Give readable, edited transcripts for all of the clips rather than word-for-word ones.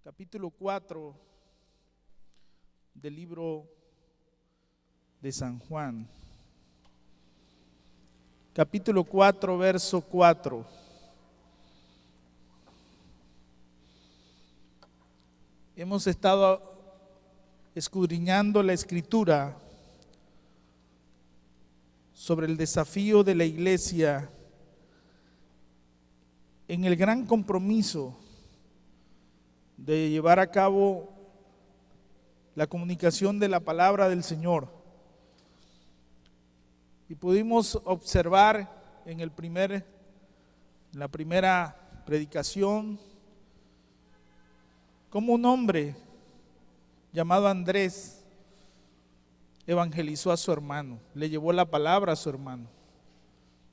capítulo 4 del libro de San Juan. Capítulo 4, verso 4. Hemos estado escudriñando la Escritura sobre el desafío de la iglesia en el gran compromiso de llevar a cabo la comunicación de la palabra del Señor. Y pudimos observar en la primera predicación cómo un hombre llamado Andrés evangelizó a su hermano, le llevó la palabra a su hermano.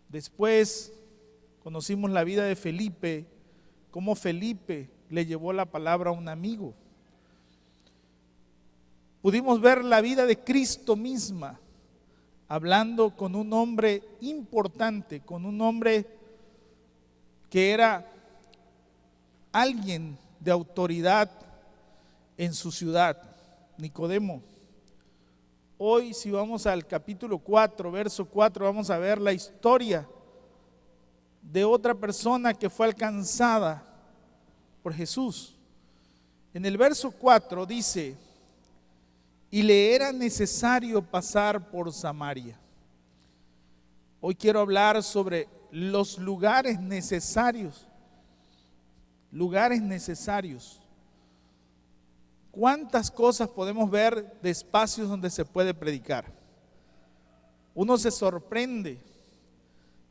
Después conocimos la vida de Felipe, cómo Felipe le llevó la palabra a un amigo. Pudimos ver la vida de Cristo misma, hablando con un hombre importante, con un hombre que era alguien de autoridad en su ciudad, Nicodemo. Hoy, si vamos al capítulo 4, verso 4, vamos a ver la historia de otra persona que fue alcanzada por Jesús. En el verso 4 dice: y le era necesario pasar por Samaria. Hoy quiero hablar sobre los lugares necesarios. Lugares necesarios. ¿Cuántas cosas podemos ver de espacios donde se puede predicar? Uno se sorprende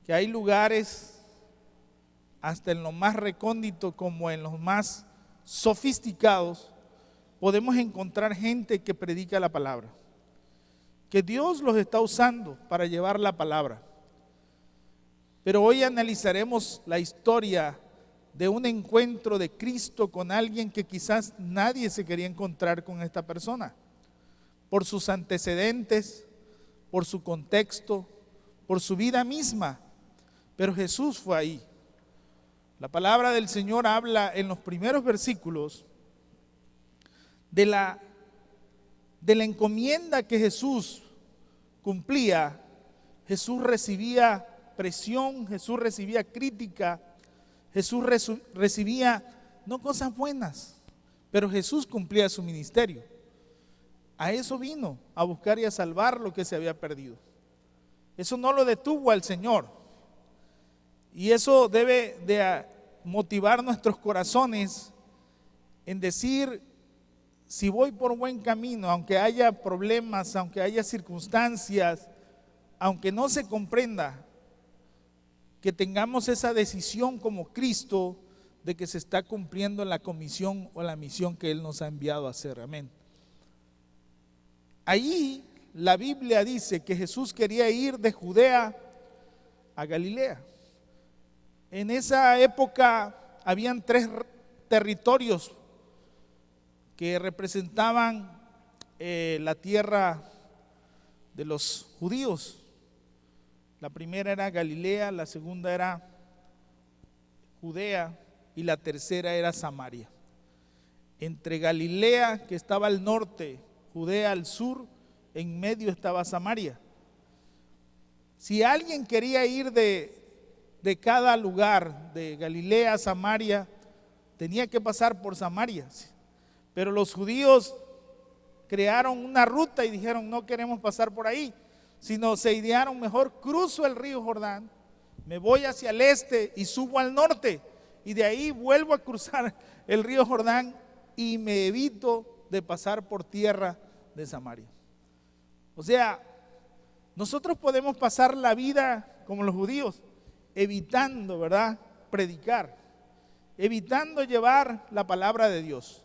que hay lugares, hasta en lo más recóndito como en los más sofisticados, podemos encontrar gente que predica la palabra, que Dios los está usando para llevar la palabra. Pero hoy analizaremos la historia de un encuentro de Cristo con alguien que quizás nadie se quería encontrar con esta persona, por sus antecedentes, por su contexto, por su vida misma. Pero Jesús fue ahí. La palabra del Señor habla en los primeros versículos de la encomienda que Jesús cumplía. Jesús recibía presión, Jesús recibía crítica, Jesús recibía no cosas buenas, pero Jesús cumplía su ministerio. A eso vino, a buscar y a salvar lo que se había perdido. Eso no lo detuvo al Señor. Y eso debe de motivar nuestros corazones en decir: si voy por buen camino, aunque haya problemas, aunque haya circunstancias, aunque no se comprenda, que tengamos esa decisión como Cristo de que se está cumpliendo la comisión o la misión que Él nos ha enviado a hacer. Amén. Ahí la Biblia dice que Jesús quería ir de Judea a Galilea. En esa época habían 3 territorios que representaban la tierra de los judíos. La primera era Galilea, la segunda era Judea y la tercera era Samaria. Entre Galilea, que estaba al norte, Judea al sur, en medio estaba Samaria. Si alguien quería ir de cada lugar, de Galilea a Samaria, tenía que pasar por Samaria. Pero los judíos crearon una ruta y dijeron: no queremos pasar por ahí, sino se idearon: mejor cruzo el río Jordán, me voy hacia el este y subo al norte, y de ahí vuelvo a cruzar el río Jordán y me evito de pasar por tierra de Samaria. O sea, nosotros podemos pasar la vida como los judíos, evitando, ¿verdad?, predicar, evitando llevar la palabra de Dios.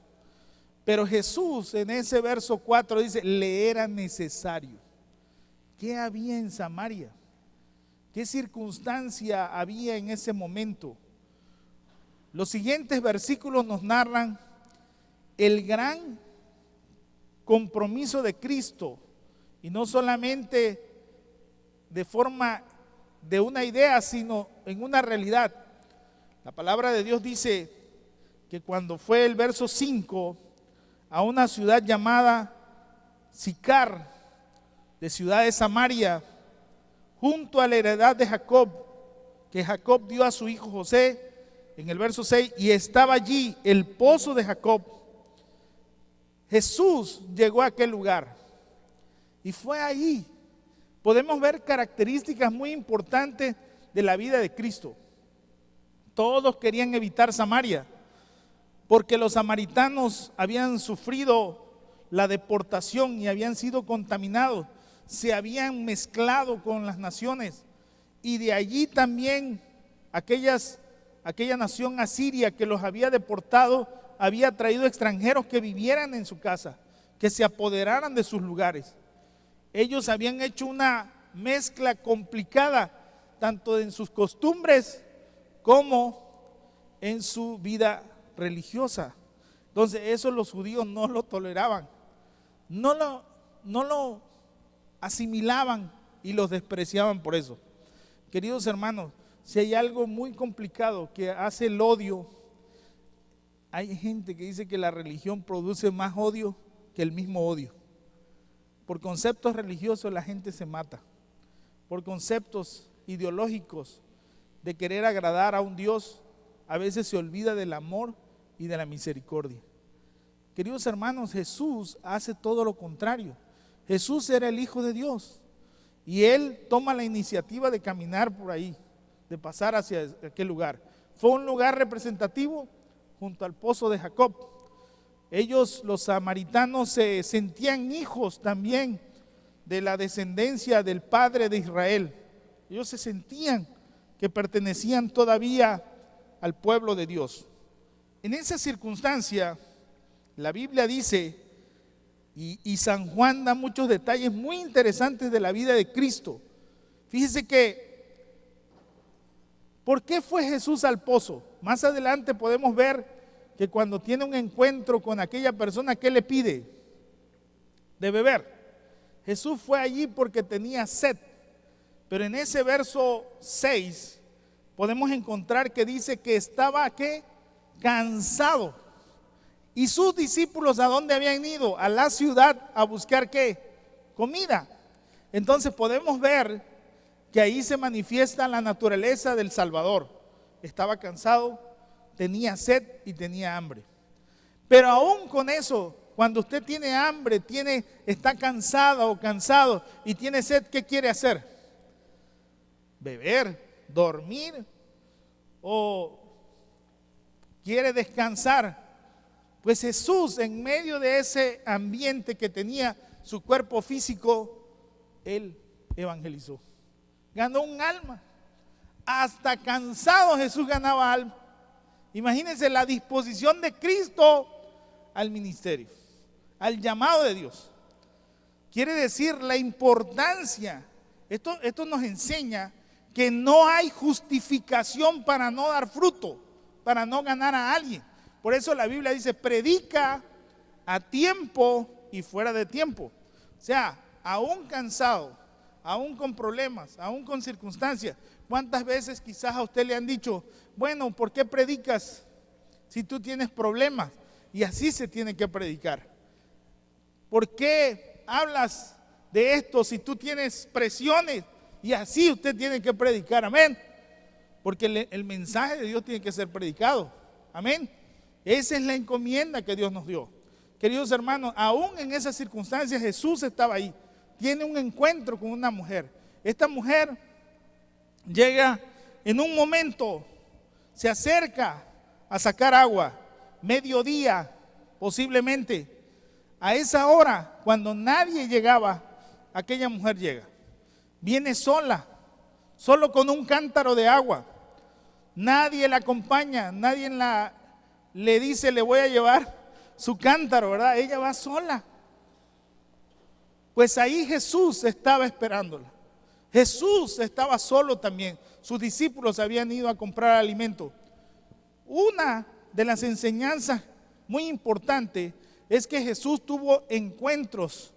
Pero Jesús en ese verso 4 dice: le era necesario. ¿Qué había en Samaria? ¿Qué circunstancia había en ese momento? Los siguientes versículos nos narran el gran compromiso de Cristo, y no solamente de forma de una idea, sino en una realidad. La palabra de Dios dice: que cuando fue el verso 5 a una ciudad llamada Sicar, de ciudad de Samaria, junto a la heredad de Jacob, que Jacob dio a su hijo José, en el verso 6, y estaba allí el pozo de Jacob. Jesús llegó a aquel lugar y fue ahí. Podemos ver características muy importantes de la vida de Cristo. Todos querían evitar Samaria, porque los samaritanos habían sufrido la deportación y habían sido contaminados, se habían mezclado con las naciones, y de allí también aquella nación asiria que los había deportado había traído extranjeros que vivieran en su casa, que se apoderaran de sus lugares. Ellos habían hecho una mezcla complicada, tanto en sus costumbres como en su vida religiosa. Entonces eso los judíos no lo toleraban, no lo asimilaban y los despreciaban por eso. Queridos hermanos, si hay algo muy complicado que hace el odio, hay gente que dice que la religión produce más odio que el mismo odio. Por conceptos religiosos la gente se mata, por conceptos ideológicos de querer agradar a un Dios, a veces se olvida del amor y de la misericordia. Queridos hermanos, Jesús hace todo lo contrario. Jesús era el Hijo de Dios y Él toma la iniciativa de caminar por ahí, de pasar hacia aquel lugar. Fue un lugar representativo junto al pozo de Jacob. Ellos, los samaritanos, se sentían hijos también de la descendencia del padre de Israel. Ellos se sentían que pertenecían todavía al pueblo de Dios. En esa circunstancia, la Biblia dice, y San Juan da muchos detalles muy interesantes de la vida de Cristo. Fíjese que, ¿por qué fue Jesús al pozo? Más adelante podemos ver que cuando tiene un encuentro con aquella persona, ¿qué le pide? De beber. Jesús fue allí porque tenía sed. Pero en ese verso 6 podemos encontrar que dice que estaba ¿qué? Cansado. Y sus discípulos, ¿a dónde habían ido? A la ciudad a buscar ¿qué? Comida. Entonces podemos ver que ahí se manifiesta la naturaleza del Salvador. Estaba cansado, tenía sed y tenía hambre. Pero aún con eso, cuando usted tiene hambre, está cansada o cansado y tiene sed, ¿qué quiere hacer? Beber, dormir o quiere descansar. Pues Jesús, en medio de ese ambiente que tenía su cuerpo físico, Él evangelizó. Ganó un alma. Hasta cansado Jesús ganaba alma. Imagínense la disposición de Cristo al ministerio, al llamado de Dios. Quiere decir la importancia. Esto nos enseña que no hay justificación para no dar fruto, para no ganar a alguien. Por eso la Biblia dice, predica a tiempo y fuera de tiempo. O sea, aún cansado, aún con problemas, aún con circunstancias. ¿Cuántas veces quizás a usted le han dicho, bueno, ¿por qué predicas si tú tienes problemas? Y así se tiene que predicar. ¿Por qué hablas de esto si tú tienes presiones? Y así usted tiene que predicar, amén. Porque el mensaje de Dios tiene que ser predicado, amén. Esa es la encomienda que Dios nos dio. Queridos hermanos, aún en esas circunstancias Jesús estaba ahí. Tiene un encuentro con una mujer. Esta mujer llega en un momento, se acerca a sacar agua, mediodía posiblemente. A esa hora, cuando nadie llegaba, aquella mujer llega. Viene sola, solo con un cántaro de agua. Nadie la acompaña, nadie le dice, le voy a llevar su cántaro, ¿verdad? Ella va sola. Pues ahí Jesús estaba esperándola. Jesús estaba solo también. Sus discípulos habían ido a comprar alimento. Una de las enseñanzas muy importantes es que Jesús tuvo encuentros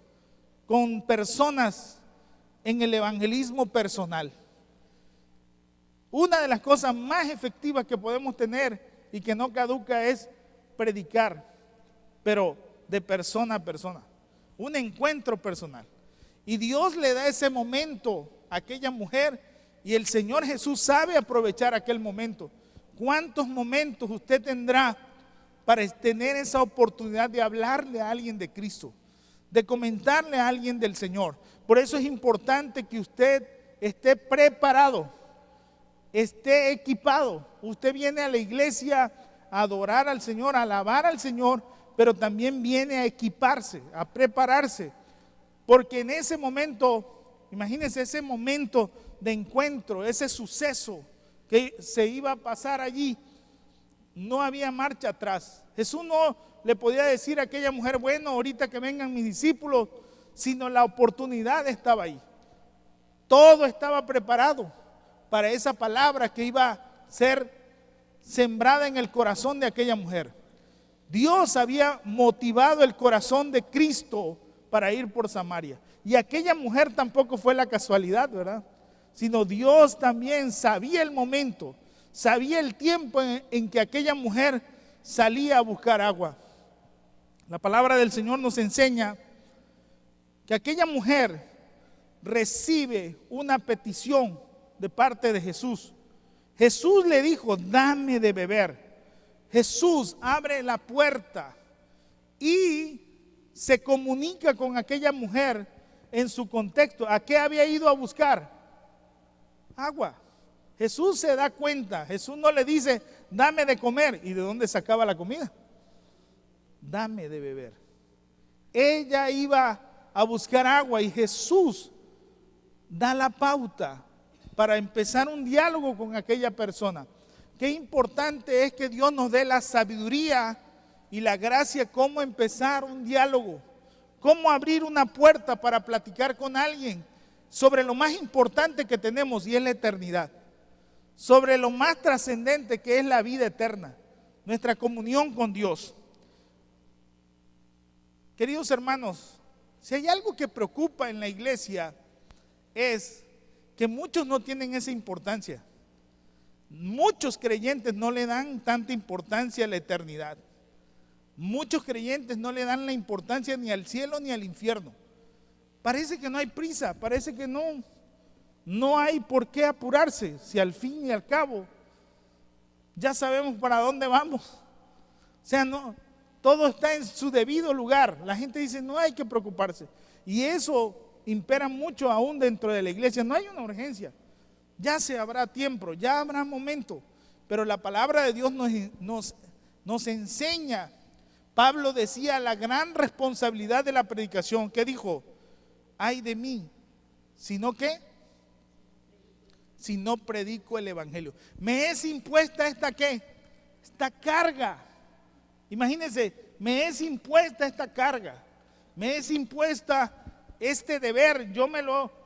con personas en el evangelismo personal. Una de las cosas más efectivas que podemos tener y que no caduca es predicar, pero de persona a persona, un encuentro personal. Y Dios le da ese momento a aquella mujer y el Señor Jesús sabe aprovechar aquel momento. ¿Cuántos momentos usted tendrá para tener esa oportunidad de hablarle a alguien de Cristo, de comentarle a alguien del Señor? Por eso es importante que usted esté preparado, esté equipado. Usted viene a la iglesia a adorar al Señor, a alabar al Señor, pero también viene a equiparse, a prepararse, porque en ese momento, imagínense ese momento de encuentro, ese suceso que se iba a pasar allí, no había marcha atrás. Jesús no le podía decir a aquella mujer, bueno, ahorita que vengan mis discípulos, sino la oportunidad estaba ahí. Todo estaba preparado para esa palabra que iba a ser sembrada en el corazón de aquella mujer. Dios había motivado el corazón de Cristo para ir por Samaria. Y aquella mujer tampoco fue la casualidad, ¿verdad? Sino Dios también sabía el momento, sabía el tiempo en que aquella mujer salía a buscar agua. La palabra del Señor nos enseña que aquella mujer recibe una petición de parte de Jesús. Jesús le dijo, dame de beber. Jesús abre la puerta y se comunica con aquella mujer en su contexto. ¿A qué había ido a buscar? Agua. Jesús se da cuenta. Jesús no le dice, dame de comer. ¿Y de dónde sacaba la comida? Dame de beber. Ella iba a buscar agua y Jesús da la pauta para empezar un diálogo con aquella persona. Qué importante es que Dios nos dé la sabiduría y la gracia cómo empezar un diálogo, cómo abrir una puerta para platicar con alguien sobre lo más importante que tenemos y es la eternidad, sobre lo más trascendente que es la vida eterna, nuestra comunión con Dios. Queridos hermanos, si hay algo que preocupa en la iglesia es que muchos no tienen esa importancia. Muchos creyentes no le dan tanta importancia a la eternidad. Muchos creyentes no le dan la importancia ni al cielo ni al infierno. Parece que no hay prisa, parece que no hay por qué apurarse, si al fin y al cabo ya sabemos para dónde vamos. O sea, no, todo está en su debido lugar. La gente dice, no hay que preocuparse. Y eso impera mucho aún dentro de la iglesia. No hay una urgencia. Ya se habrá tiempo, ya habrá momento. Pero la palabra de Dios nos enseña. Pablo decía la gran responsabilidad de la predicación. ¿Qué dijo? Ay de mí, ¿sino qué? Si no predico el evangelio. Me es impuesta esta ¿qué? Esta carga. Imagínense, me es impuesta esta carga. Me es impuesta este deber.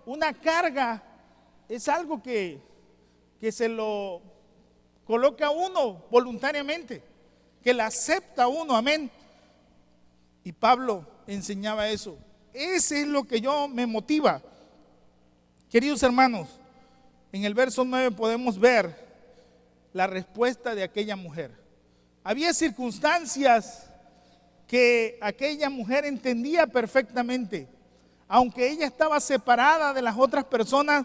Una carga es algo que se lo coloca uno voluntariamente, que la acepta uno, amén. Y Pablo enseñaba eso. Ese es lo que me motiva. Queridos hermanos, en el verso 9 podemos ver la respuesta de aquella mujer. Había circunstancias que aquella mujer entendía perfectamente. Aunque ella estaba separada de las otras personas,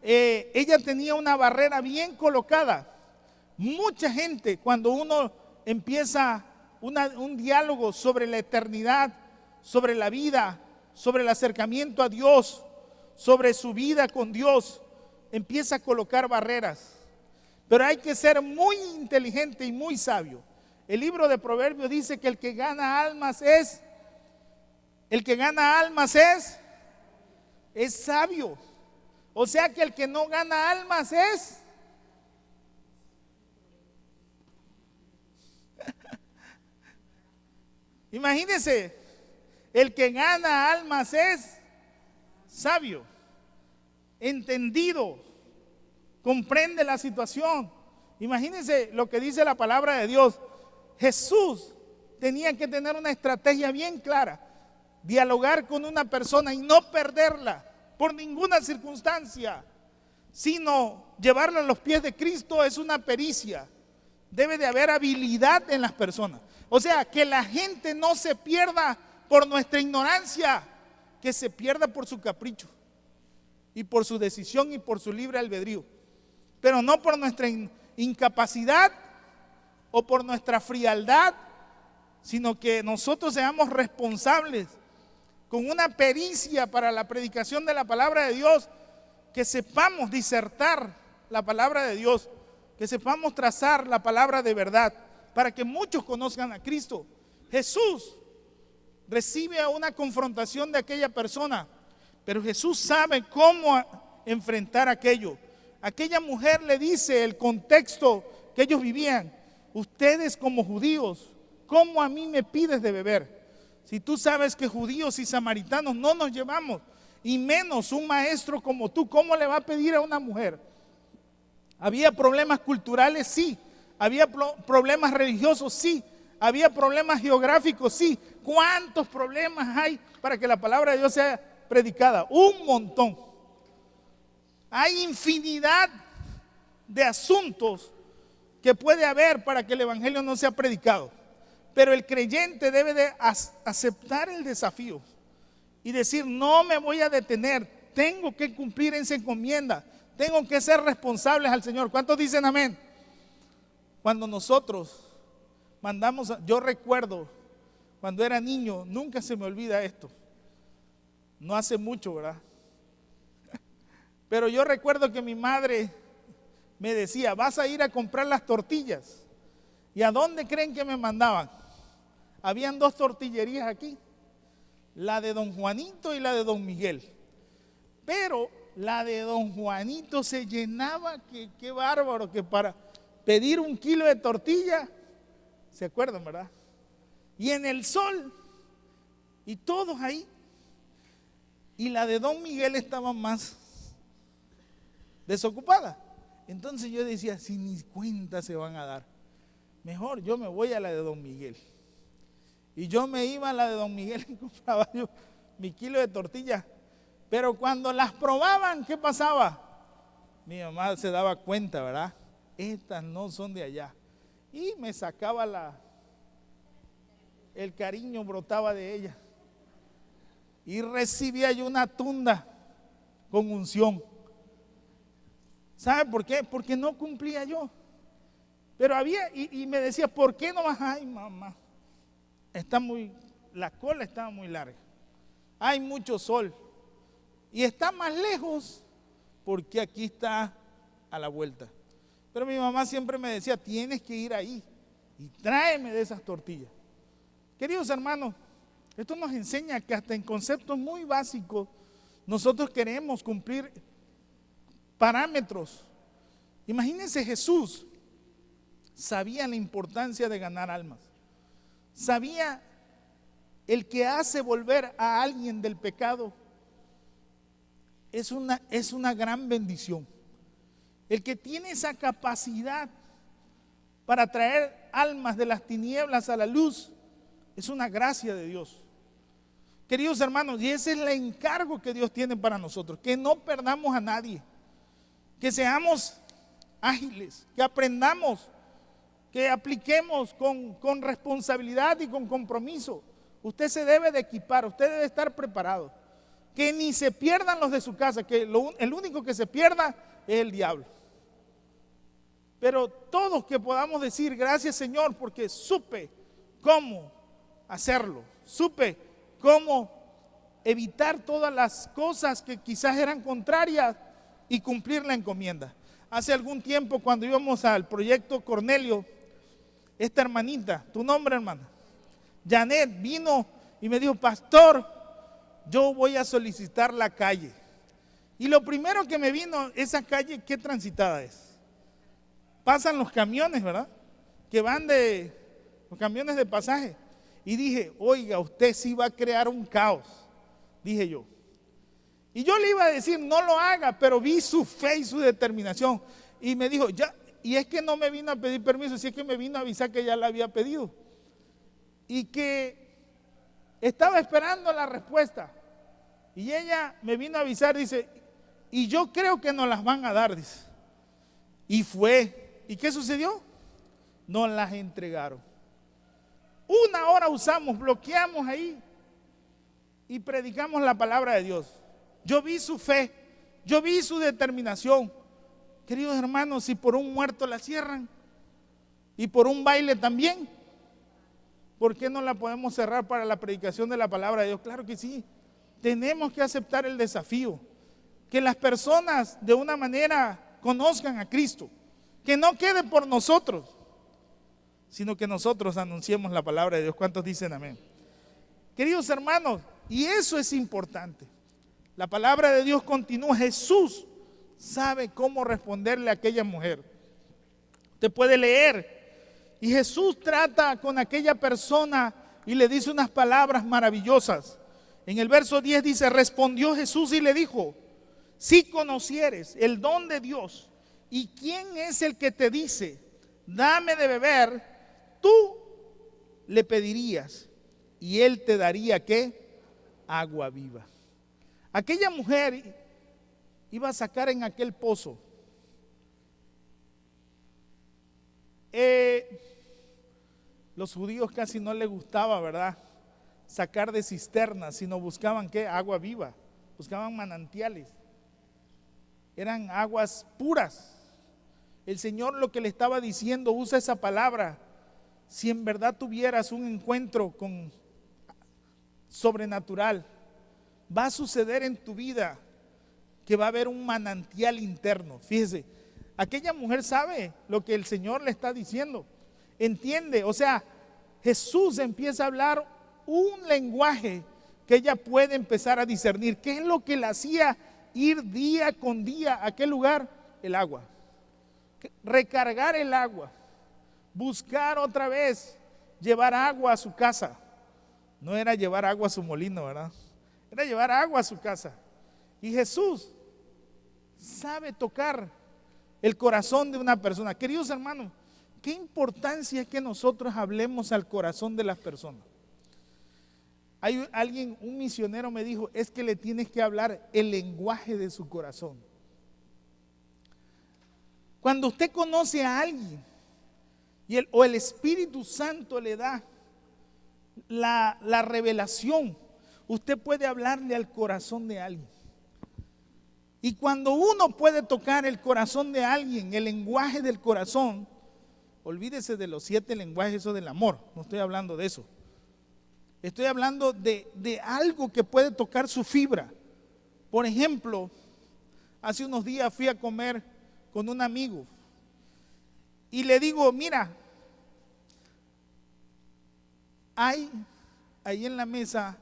ella tenía una barrera bien colocada. Mucha gente, cuando uno empieza un diálogo sobre la eternidad, sobre la vida, sobre el acercamiento a Dios, sobre su vida con Dios, empieza a colocar barreras. Pero hay que ser muy inteligente y muy sabio. El libro de Proverbios dice que el que gana almas es sabio. O sea que el que no gana almas es imagínense, el que gana almas es sabio, entendido, comprende la situación. Imagínense lo que dice la palabra de Dios. Jesús tenía que tener una estrategia bien clara, dialogar con una persona y no perderla por ninguna circunstancia, sino llevarla a los pies de Cristo es una pericia. Debe de haber habilidad en las personas. O sea, que la gente no se pierda por nuestra ignorancia, que se pierda por su capricho y por su decisión y por su libre albedrío, pero no por nuestra incapacidad o por nuestra frialdad, sino que nosotros seamos responsables con una pericia para la predicación de la palabra de Dios, que sepamos disertar la palabra de Dios, que sepamos trazar la palabra de verdad, para que muchos conozcan a Cristo. Jesús recibe a una confrontación de aquella persona, pero Jesús sabe cómo enfrentar aquello. Aquella mujer le dice el contexto que ellos vivían: ustedes como judíos, ¿cómo a mí me pides de beber? Si tú sabes que judíos y samaritanos no nos llevamos, y menos un maestro como tú, ¿cómo le va a pedir a una mujer? ¿Había problemas culturales? Sí. ¿Había problemas religiosos? Sí. ¿Había problemas geográficos? Sí. ¿Cuántos problemas hay para que la palabra de Dios sea predicada? Un montón. Hay infinidad de asuntos que puede haber para que el evangelio no sea predicado. Pero el creyente debe de aceptar el desafío y decir: no me voy a detener, tengo que cumplir esa encomienda, tengo que ser responsables al Señor. ¿Cuántos dicen amén? Cuando nosotros mandamos, yo recuerdo cuando era niño, nunca se me olvida esto, no hace mucho, ¿verdad? Pero yo recuerdo que mi madre me decía: vas a ir a comprar las tortillas. ¿Y a dónde creen que me mandaban? Habían dos tortillerías aquí, la de don Juanito y la de don Miguel. Pero la de don Juanito se llenaba, que qué bárbaro, que para pedir 1 kilo de tortilla, ¿se acuerdan, verdad? Y en el sol, y todos ahí. Y la de don Miguel estaba más desocupada. Entonces yo decía: si ni cuenta se van a dar, mejor yo me voy a la de don Miguel. Y yo me iba a la de don Miguel y compraba yo mi kilo de tortillas. Pero cuando las probaban, ¿qué pasaba? Mi mamá se daba cuenta, ¿verdad? Estas no son de allá. Y me sacaba el cariño brotaba de ella. Y recibía yo una tunda con unción. ¿Sabe por qué? Porque no cumplía yo. Pero había, y me decía: ¿por qué no vas? Ay, mamá, la cola estaba muy larga. Hay mucho sol. Y está más lejos porque aquí está a la vuelta. Pero mi mamá siempre me decía: tienes que ir ahí y tráeme de esas tortillas. Queridos hermanos, esto nos enseña que hasta en conceptos muy básicos nosotros queremos cumplir parámetros. Imagínense, Jesús sabía la importancia de ganar almas. Sabía el que hace volver a alguien del pecado es una gran bendición. El que tiene esa capacidad para traer almas de las tinieblas a la luz es una gracia de Dios. Queridos hermanos, y ese es el encargo que Dios tiene para nosotros: que no perdamos a nadie, que seamos ágiles, que aprendamos, que apliquemos con responsabilidad y con compromiso. Usted se debe de equipar, usted debe estar preparado. Que ni se pierdan los de su casa, que el único que se pierda es el diablo. Pero todos que podamos decir: gracias, Señor, porque supe cómo hacerlo, supe cómo evitar todas las cosas que quizás eran contrarias y cumplir la encomienda. Hace algún tiempo, cuando íbamos al proyecto Cornelio, esta hermanita, tu nombre, hermana, Janet, vino y me dijo: pastor, yo voy a solicitar la calle. Y lo primero que me vino, esa calle, ¿qué transitada es? Pasan los camiones, ¿verdad? Que van los camiones de pasaje. Y dije: oiga, usted sí va a crear un caos, dije yo. Y yo le iba a decir: no lo haga, pero vi su fe y su determinación. Y me dijo: ya, y es que no me vino a pedir permiso, si es que me vino a avisar que ya la había pedido. Y que estaba esperando la respuesta. Y ella me vino a avisar, dice: y yo creo que nos las van a dar, dice. Y fue. ¿Y qué sucedió? nos las entregaron. Una hora usamos, bloqueamos ahí y predicamos la palabra de Dios. Yo vi su fe, yo vi su determinación. Queridos hermanos, si por un muerto la cierran y por un baile también, ¿por qué no la podemos cerrar para la predicación de la palabra de Dios? Claro que sí. Tenemos que aceptar el desafío. Que las personas de una manera conozcan a Cristo. Que no quede por nosotros, sino que nosotros anunciemos la palabra de Dios. ¿Cuántos dicen amén? Queridos hermanos, y eso es importante. La palabra de Dios continúa. Jesús sabe cómo responderle a aquella mujer. Usted puede leer. Y Jesús trata con aquella persona y le dice unas palabras maravillosas. En el verso 10 dice, respondió Jesús y le dijo, si conocieres el don de Dios y quién es el que te dice, dame de beber, tú le pedirías y él te daría ¿qué? Agua viva. Aquella mujer iba a sacar en aquel pozo los judíos casi no les gustaba, ¿verdad?, sacar de cisternas, sino buscaban ¿qué? Agua viva, buscaban manantiales, eran aguas puras. El Señor lo que le estaba diciendo, usa esa palabra, si en verdad tuvieras un encuentro con sobrenatural, va a suceder en tu vida que va a haber un manantial interno. Fíjese, aquella mujer sabe lo que el Señor le está diciendo, entiende, o sea, Jesús empieza a hablar un lenguaje que ella puede empezar a discernir. ¿Qué es lo que la hacía ir día con día a aquel lugar? El agua. Recargar el agua, buscar otra vez, llevar agua a su casa. No era llevar agua a su molino, ¿verdad? Era llevar agua a su casa. Y Jesús sabe tocar el corazón de una persona. Queridos hermanos, qué importancia es que nosotros hablemos al corazón de las personas. Hay alguien, un misionero me dijo, es que le tienes que hablar el lenguaje de su corazón. Cuando usted conoce a alguien o el Espíritu Santo le da la revelación, usted puede hablarle al corazón de alguien. Y cuando uno puede tocar el corazón de alguien, el lenguaje del corazón, olvídese de los 7 lenguajes, eso del amor, no estoy hablando de eso. Estoy hablando de algo que puede tocar su fibra. Por ejemplo, hace unos días fui a comer con un amigo y le digo, mira, ahí en la mesa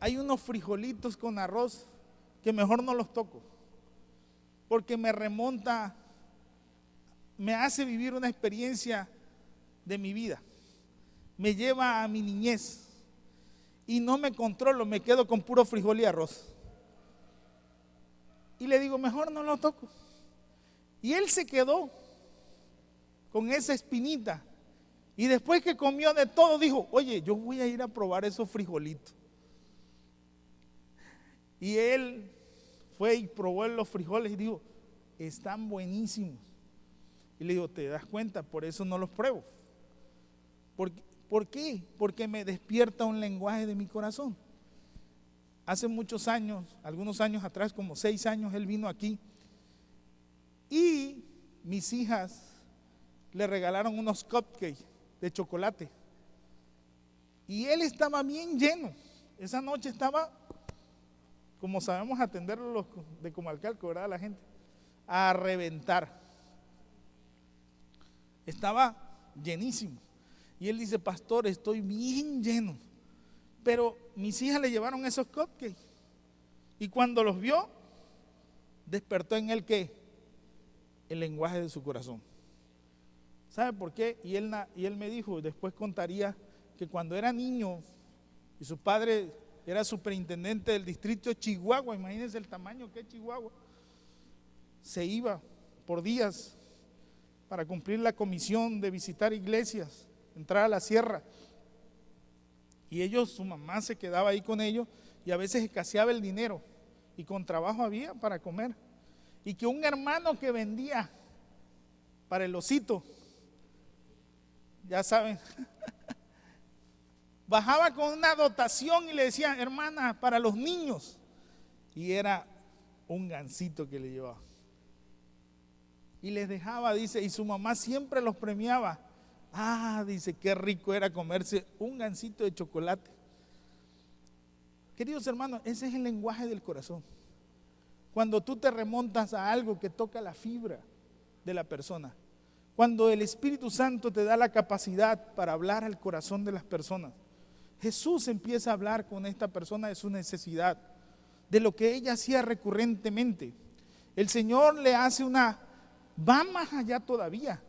hay unos frijolitos con arroz que mejor no los toco, porque me remonta, me hace vivir una experiencia de mi vida, me lleva a mi niñez y no me controlo, me quedo con puro frijol y arroz. Y le digo, mejor no lo toco. Y él se quedó con esa espinita. Y después que comió de todo, dijo, oye, yo voy a ir a probar esos frijolitos. Y él fue y probó los frijoles y dijo, están buenísimos. Y le digo, ¿te das cuenta? Por eso no los pruebo. ¿Por qué? Porque me despierta un lenguaje de mi corazón. Hace muchos años, algunos años atrás, como 6 años, él vino aquí y mis hijas le regalaron unos cupcakes de chocolate y él estaba bien lleno. Esa noche estaba, como sabemos atenderlo los de Comalcalco, ¿verdad? La gente, a reventar. Estaba llenísimo. Y él dice, pastor, estoy bien lleno. Pero mis hijas le llevaron esos cupcakes. Y cuando los vio, despertó en él ¿qué? El lenguaje de su corazón. ¿Sabe por qué? Y él me dijo, después contaría que cuando era niño y su padre era superintendente del distrito de Chihuahua, imagínense el tamaño que es Chihuahua, se iba por días para cumplir la comisión de visitar iglesias, entrar a la sierra. Y ellos, su mamá se quedaba ahí con ellos y a veces escaseaba el dinero y con trabajo había para comer. Y que un hermano que vendía para el osito ya saben, bajaba con una dotación y le decía, hermana, para los niños. Y era un gansito que le llevaba. Y les dejaba, dice, y su mamá siempre los premiaba. Dice, qué rico era comerse un gansito de chocolate. Queridos hermanos, ese es el lenguaje del corazón. Cuando tú te remontas a algo que toca la fibra de la persona. Cuando el Espíritu Santo te da la capacidad para hablar al corazón de las personas. Jesús empieza a hablar con esta persona de su necesidad, de lo que ella hacía recurrentemente. El Señor le hace va más allá todavía.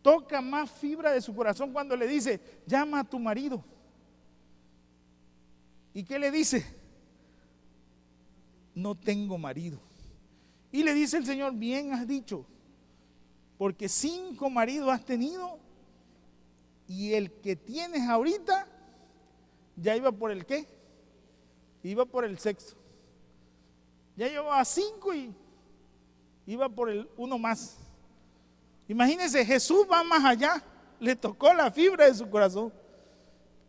Toca más fibra de su corazón cuando le dice, llama a tu marido. ¿Y qué le dice? No tengo marido. Y le dice el Señor, bien has dicho, porque 5 maridos has tenido y el que tienes ahorita ya iba por el ¿qué? Iba por el sexo. Ya llevaba 5 y iba por el uno más. Imagínense, Jesús va más allá, le tocó la fibra de su corazón,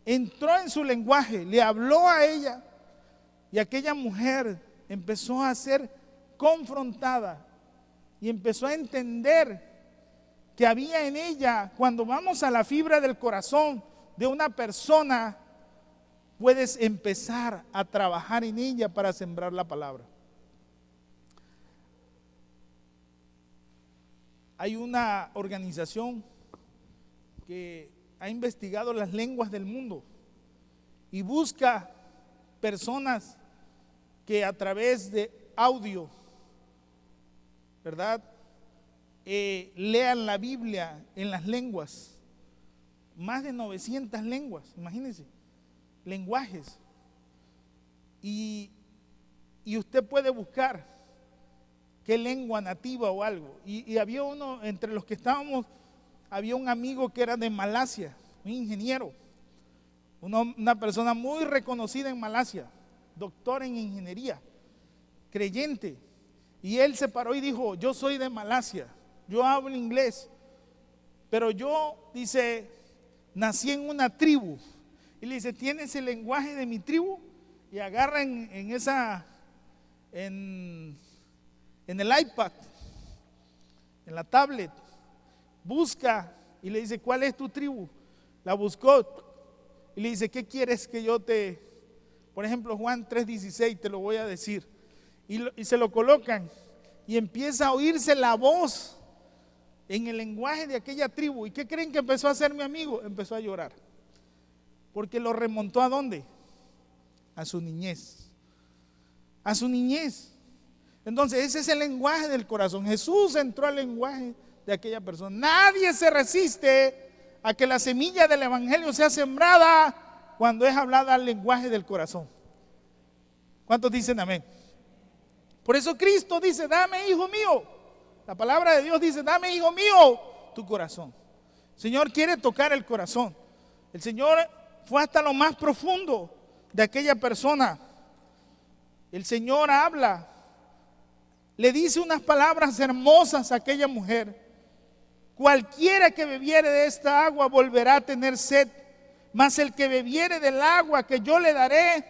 entró en su lenguaje, le habló a ella y aquella mujer empezó a ser confrontada y empezó a entender que había en ella, cuando vamos a la fibra del corazón de una persona, puedes empezar a trabajar en ella para sembrar la palabra. Hay una organización que ha investigado las lenguas del mundo y busca personas que a través de audio, ¿verdad? Lean la Biblia en las lenguas. Más de 900 lenguas, imagínense, lenguajes. Y usted puede buscar qué lengua nativa o algo. Y había uno, entre los que estábamos, había un amigo que era de Malasia, un ingeniero, una persona muy reconocida en Malasia, doctor en ingeniería, creyente. Y él se paró y dijo, yo soy de Malasia, yo hablo inglés, pero yo, dice, nací en una tribu. Y le dice, ¿tienes el lenguaje de mi tribu? Y agarra en el iPad, en la tablet, busca y le dice, ¿cuál es tu tribu? La buscó y le dice, ¿qué quieres que yo por ejemplo, Juan 3:16, te lo voy a decir. Y se lo colocan y empieza a oírse la voz en el lenguaje de aquella tribu. ¿Y qué creen que empezó a hacer mi amigo? Empezó a llorar. Porque lo remontó ¿a dónde? A su niñez. A su niñez. Entonces ese es el lenguaje del corazón. Jesús entró al lenguaje de aquella persona. Nadie se resiste a que la semilla del evangelio sea sembrada cuando es hablada al lenguaje del corazón. ¿Cuántos dicen amén? Por eso Cristo dice, dame, hijo mío. La palabra de Dios dice, dame, hijo mío, tu corazón. El Señor quiere tocar el corazón. El Señor fue hasta lo más profundo de aquella persona. El Señor habla, le dice unas palabras hermosas a aquella mujer. Cualquiera que bebiere de esta agua volverá a tener sed, mas el que bebiere del agua que yo le daré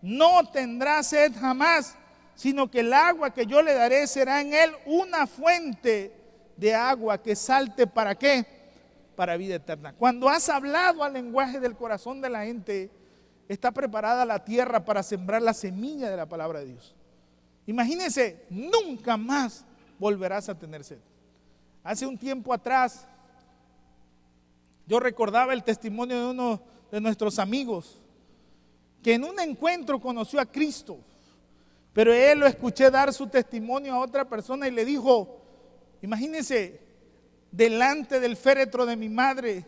no tendrá sed jamás, sino que el agua que yo le daré será en él una fuente de agua que salte ¿para qué? Para vida eterna. Cuando has hablado al lenguaje del corazón de la gente, está preparada la tierra para sembrar la semilla de la palabra de Dios. Imagínense, nunca más volverás a tener sed. Hace un tiempo atrás, yo recordaba el testimonio de uno de nuestros amigos, que en un encuentro conoció a Cristo, pero él lo escuché dar su testimonio a otra persona y le dijo, imagínense, delante del féretro de mi madre,